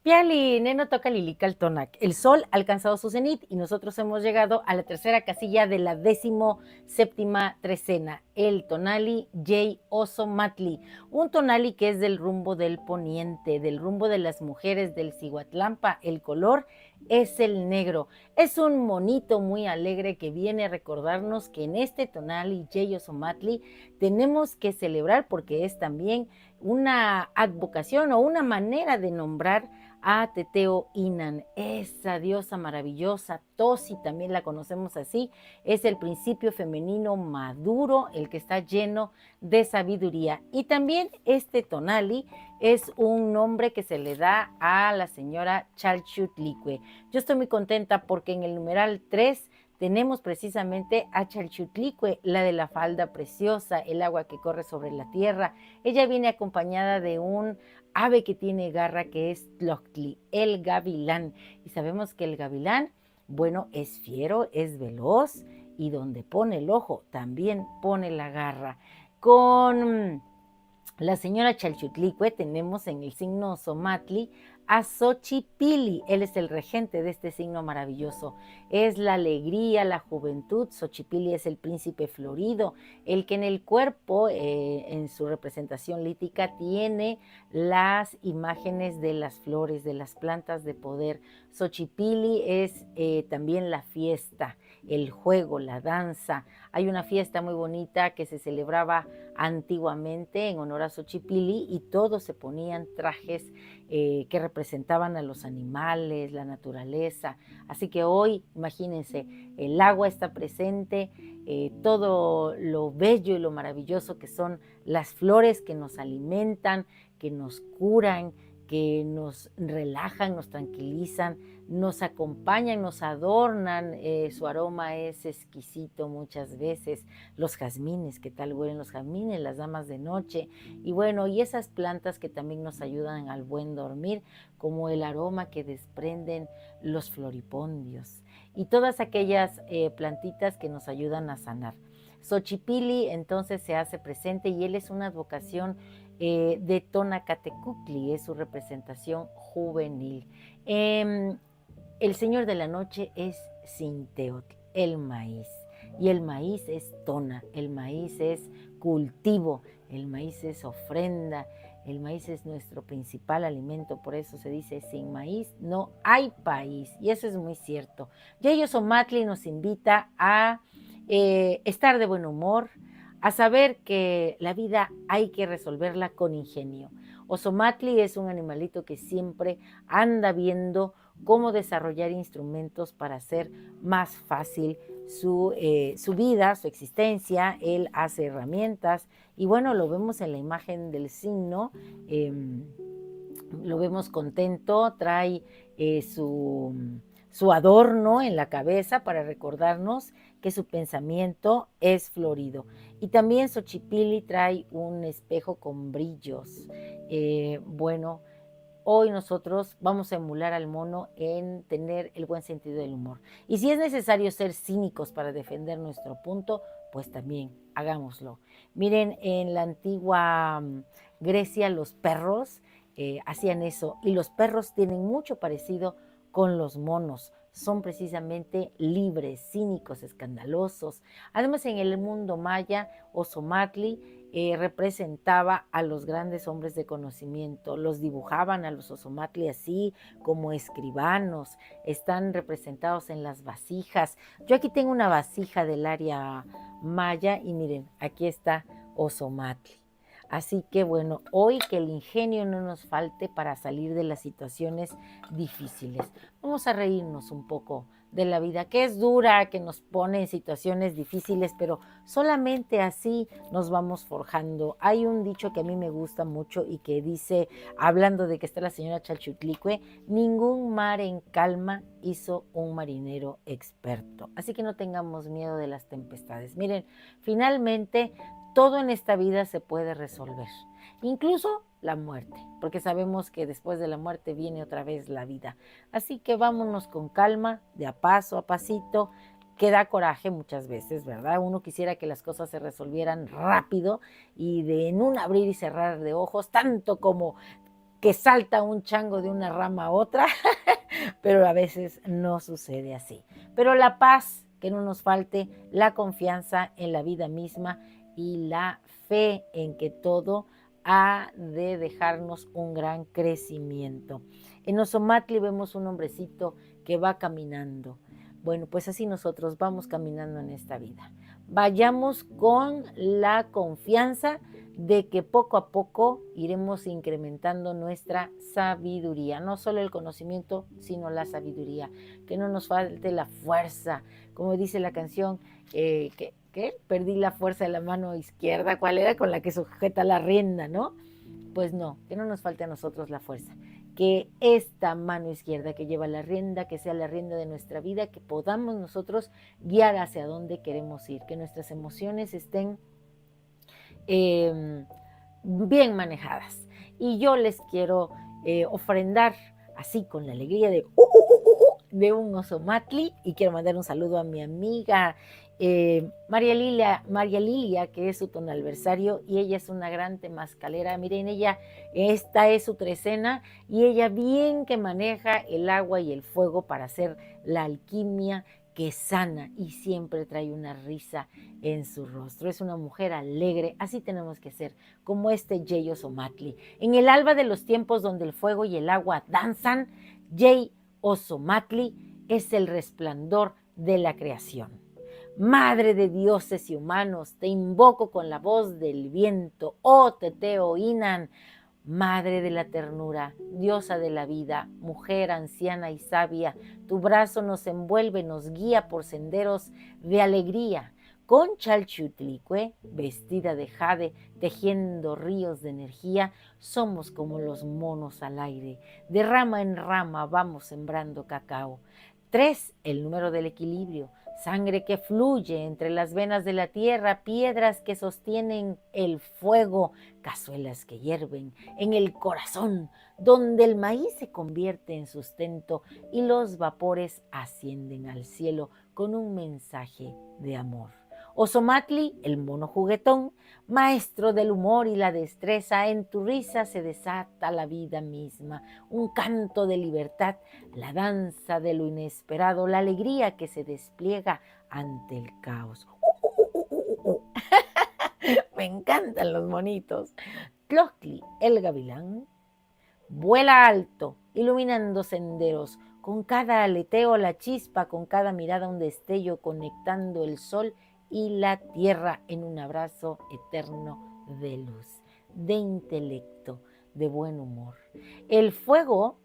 Piali, Neno toca Lilical Tonac. El sol ha alcanzado su cenit y nosotros hemos llegado a la tercera casilla de la 17ª trecena, el tonali Jay Oso Matli. Un tonali que es del rumbo del poniente, del rumbo de las mujeres del Cihuatlampa. El color es el negro. Es un monito muy alegre que viene a recordarnos que en este tonali Jay Oso Matli tenemos que celebrar porque es también una advocación o una manera de nombrar a Teteo Inan, esa diosa maravillosa. Tosi también la conocemos así, es el principio femenino maduro, el que está lleno de sabiduría. Y también este Tonali es un nombre que se le da a la señora Chalchutlicue. Yo estoy muy contenta porque en el numeral 3 tenemos precisamente a Chalchutlicue, la de la falda preciosa, el agua que corre sobre la tierra. Ella viene acompañada de un ave que tiene garra, que es Tlochtli, el gavilán. Y sabemos que el gavilán, bueno, es fiero, es veloz, y donde pone el ojo también pone la garra. Con la señora Chalchutlicue tenemos en el signo Somatli a Xochipili. Él es el regente de este signo maravilloso. Es la alegría, la juventud. Xochipili es el príncipe florido, el que en el cuerpo, en su representación lítica, tiene las imágenes de las flores, de las plantas de poder. Xochipili es también la fiesta, el juego, la danza. Hay una fiesta muy bonita que se celebraba antiguamente en honor a Xochipili y todos se ponían trajes que representaban a los animales, la naturaleza. Así que hoy, imagínense, el agua está presente, todo lo bello y lo maravilloso que son las flores que nos alimentan, que nos curan, que nos relajan, nos tranquilizan, nos acompañan, nos adornan. Su aroma es exquisito muchas veces. Los jazmines, ¿qué tal huelen los jazmines? Las damas de noche. Y bueno, y esas plantas que también nos ayudan al buen dormir, como el aroma que desprenden los floripondios y todas aquellas plantitas que nos ayudan a sanar. Xochipili entonces se hace presente y él es una advocación de Tonacatecuhtli, es su representación juvenil. El señor de la noche es Sinteotl, el maíz. Y el maíz es tona, el maíz es cultivo, el maíz es ofrenda, el maíz es nuestro principal alimento, por eso se dice, sin maíz no hay país. Y eso es muy cierto. Yayo Somatli nos invita a estar de buen humor, a saber que la vida hay que resolverla con ingenio. Osomatli es un animalito que siempre anda viendo cómo desarrollar instrumentos para hacer más fácil su vida, su existencia. Él hace herramientas y bueno, lo vemos en la imagen del signo, lo vemos contento, trae su adorno en la cabeza para recordarnos que su pensamiento es florido. Y también Xochipilli trae un espejo con brillos. Bueno, hoy nosotros vamos a emular al mono en tener el buen sentido del humor. Y si es necesario ser cínicos para defender nuestro punto, pues también hagámoslo. Miren, en la antigua Grecia los perros hacían eso y los perros tienen mucho parecido con los monos. Son precisamente libres, cínicos, escandalosos. Además, en el mundo maya, Ozomatli representaba a los grandes hombres de conocimiento, los dibujaban a los Ozomatli así como escribanos, están representados en las vasijas. Yo aquí tengo una vasija del área maya y miren, aquí está Ozomatli. Así que bueno, hoy que el ingenio no nos falte para salir de las situaciones difíciles. Vamos a reírnos un poco de la vida, que es dura, que nos pone en situaciones difíciles, pero solamente así nos vamos forjando. Hay un dicho que a mí me gusta mucho y que dice, hablando de que está la señora Chalchutlicue, ningún mar en calma hizo un marinero experto. Así que no tengamos miedo de las tempestades. Miren, finalmente todo en esta vida se puede resolver, incluso la muerte, porque sabemos que después de la muerte viene otra vez la vida. Así que vámonos con calma, de a paso a pasito, que da coraje muchas veces, ¿verdad? Uno quisiera que las cosas se resolvieran rápido y en un abrir y cerrar de ojos, tanto como que salta un chango de una rama a otra, pero a veces no sucede así. Pero la paz, que no nos falte, la confianza en la vida misma y la fe en que todo ha de dejarnos un gran crecimiento. En Ozomatli vemos un hombrecito que va caminando. Bueno, pues así nosotros vamos caminando en esta vida. Vayamos con la confianza de que poco a poco iremos incrementando nuestra sabiduría, no solo el conocimiento, sino la sabiduría, que no nos falte la fuerza, como dice la canción, que perdí la fuerza de la mano izquierda, ¿cuál era? Con la que sujeta la rienda, ¿no? Pues no, que no nos falte a nosotros la fuerza, que esta mano izquierda que lleva la rienda, que sea la rienda de nuestra vida, que podamos nosotros guiar hacia dónde queremos ir, que nuestras emociones estén bien manejadas. Y yo les quiero ofrendar así con la alegría de un Ozomatli, y quiero mandar un saludo a mi amiga María Lilia, que es su tonalversario, y ella es una gran temazcalera. Miren, esta es su trecena, y ella bien que maneja el agua y el fuego para hacer la alquimia que sana, y siempre trae una risa en su rostro. Es una mujer alegre, así tenemos que ser, como este Jay Ozomatli. En el alba de los tiempos donde el fuego y el agua danzan, Jay Ozomatli es el resplandor de la creación. Madre de dioses y humanos, te invoco con la voz del viento, oh Teteo Inan, Madre de la ternura, diosa de la vida, mujer anciana y sabia, tu brazo nos envuelve, nos guía por senderos de alegría. Con Chalchutlicue, vestida de jade, tejiendo ríos de energía, somos como los monos al aire. De rama en rama vamos sembrando cacao. 3, el número del equilibrio. Sangre que fluye entre las venas de la tierra, piedras que sostienen el fuego, cazuelas que hierven en el corazón, donde el maíz se convierte en sustento y los vapores ascienden al cielo con un mensaje de amor. Ozomatli, el mono juguetón, maestro del humor y la destreza, en tu risa se desata la vida misma, un canto de libertad, la danza de lo inesperado, la alegría que se despliega ante el caos. Me encantan los monitos. Tloctli, el gavilán, vuela alto, iluminando senderos, con cada aleteo la chispa, con cada mirada un destello, conectando el sol y la tierra en un abrazo eterno de luz, de intelecto, de buen humor. El fuego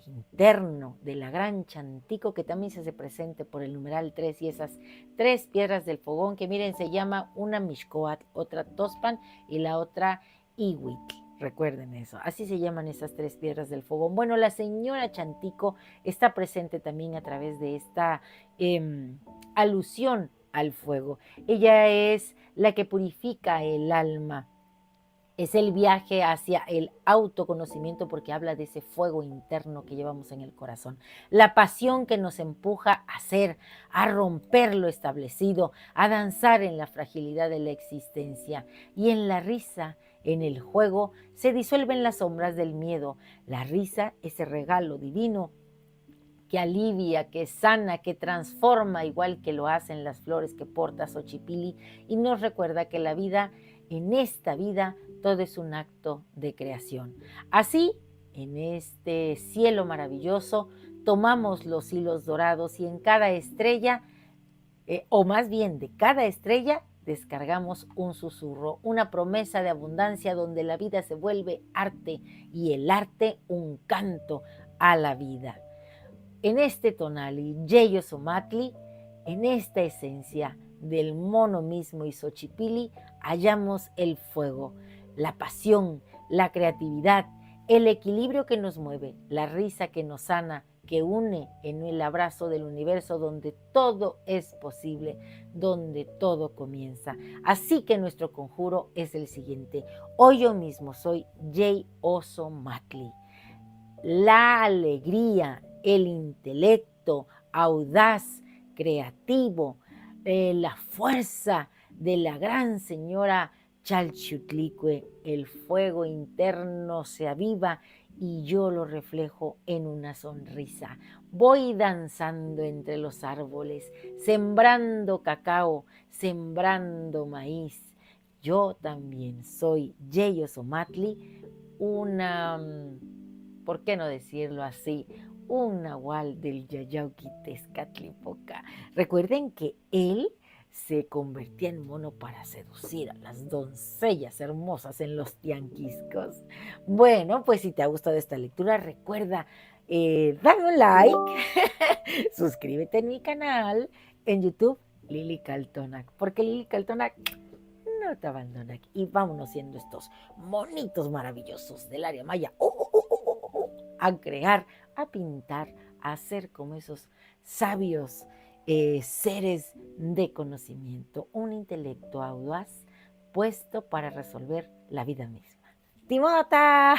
interno de la gran Chantico, que también se hace presente por el numeral 3, y esas 3 piedras del fogón, que miren, se llama una Mixcoatl, otra Tospan y la otra Ihuitl. Recuerden eso, así se llaman esas 3 piedras del fogón. Bueno, la señora Chantico está presente también a través de esta alusión al fuego. Ella es la que purifica el alma. Es el viaje hacia el autoconocimiento, porque habla de ese fuego interno que llevamos en el corazón. La pasión que nos empuja a ser, a romper lo establecido, a danzar en la fragilidad de la existencia. Y en la risa, en el juego, se disuelven las sombras del miedo. La risa, ese regalo divino que alivia, que sana, que transforma, igual que lo hacen las flores que porta Xochipilli, y nos recuerda que la vida, en esta vida, todo es un acto de creación. Así, en este cielo maravilloso, tomamos los hilos dorados y en cada estrella, o más bien de cada estrella, descargamos un susurro, una promesa de abundancia donde la vida se vuelve arte y el arte un canto a la vida. En este tonali, Jay Ozomatli, en esta esencia del mono mismo y Xochipilli, hallamos el fuego, la pasión, la creatividad, el equilibrio que nos mueve, la risa que nos sana, que une en el abrazo del universo donde todo es posible, donde todo comienza. Así que nuestro conjuro es el siguiente. Hoy yo mismo soy Jay Ozomatli. La alegría, el intelecto audaz, creativo, la fuerza de la gran señora Chalchutlicue, el fuego interno se aviva y yo lo reflejo en una sonrisa. Voy danzando entre los árboles, sembrando cacao, sembrando maíz. Yo también soy Yeyo Somatli, una, ¿por qué no decirlo así? Un nahual del Yayauqui Tezcatlipoca. Recuerden que él se convertía en mono para seducir a las doncellas hermosas en los tianquiscos. Bueno, pues si te ha gustado esta lectura, recuerda darme un like, suscríbete en mi canal en YouTube, Lili Caltonac, porque Lili Caltonac no te abandona. Y vámonos siendo estos monitos maravillosos del área maya. A crear, a pintar, a ser como esos sabios seres de conocimiento, un intelecto audaz puesto para resolver la vida misma. ¡Timota!